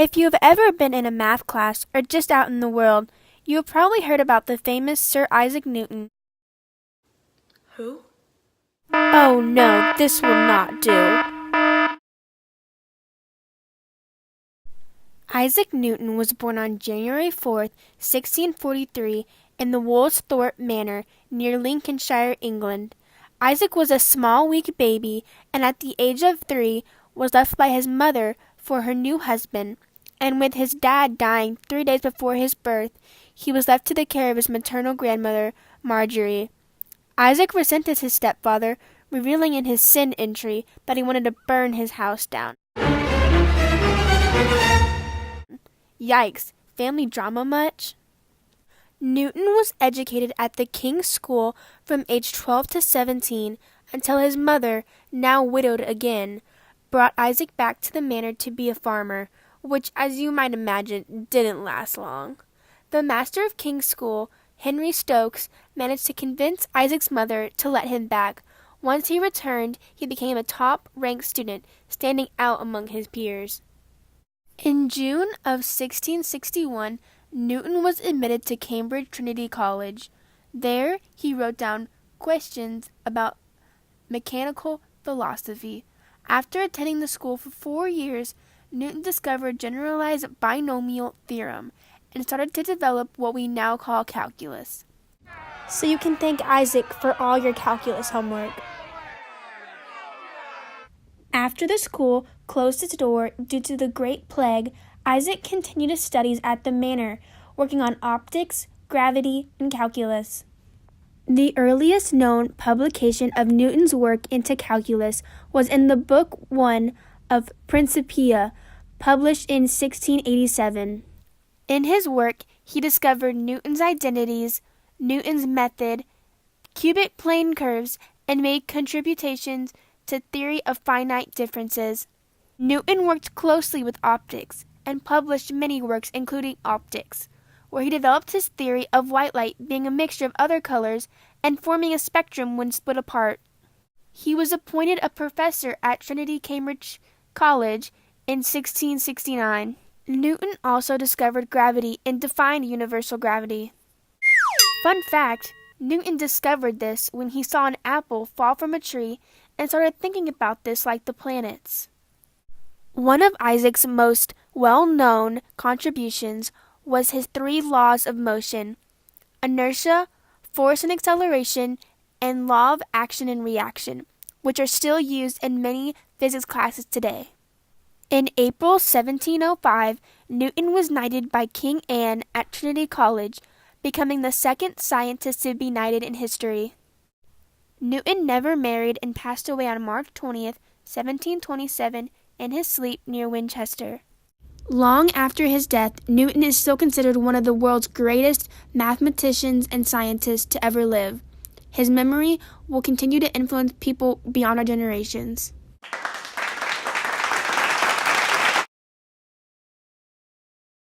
If you have ever been in a math class or just out in the world, you have probably heard about the famous Sir Isaac Newton. Who? Oh no, this will not do. Isaac Newton was born on January 4th, 1643, in the Woolsthorpe Manor near Lincolnshire, England. Isaac was a small, weak baby, and at the age of 3 was left by his mother for her new husband, and with his dad dying 3 days before his birth, he was left to the care of his maternal grandmother, Marjorie. Isaac resented his stepfather, revealing in his sin entry that he wanted to burn his house down. Yikes, family drama much? Newton was educated at the King's School from age 12 to 17 until his mother, now widowed again, brought Isaac back to the manor to be a farmer, which, as you might imagine, didn't last long. The master of King's School, Henry Stokes, managed to convince Isaac's mother to let him back. Once he returned, he became a top-ranked student, standing out among his peers. In June of 1661, Newton was admitted to Cambridge Trinity College. There, he wrote down questions about mechanical philosophy. After attending the school for 4 years, Newton discovered generalized binomial theorem and started to develop what we now call calculus. So you can thank Isaac for all your calculus homework. After the school closed its door due to the Great Plague, Isaac continued his studies at the manor, working on optics, gravity, and calculus. The earliest known publication of Newton's work into calculus was in the Book 1 of Principia, published in 1687. In his work, he discovered Newton's identities, Newton's method, cubic plane curves, and made contributions to theory of finite differences. Newton worked closely with optics and published many works including Optics, where he developed his theory of white light being a mixture of other colors and forming a spectrum when split apart. He was appointed a professor at Trinity Cambridge College in 1669. Newton also discovered gravity and defined universal gravity. Fun fact, Newton discovered this when he saw an apple fall from a tree and started thinking about this like the planets. One of Isaac's most well-known contributions was his 3 laws of motion: inertia, force and acceleration, and law of action and reaction, which are still used in many physics classes today. In April 1705, Newton was knighted by King Anne at Trinity College, becoming the second scientist to be knighted in history. Newton never married and passed away on March 20th, 1727, in his sleep near Winchester. Long after his death, Newton is still considered one of the world's greatest mathematicians and scientists to ever live. His memory will continue to influence people beyond our generations.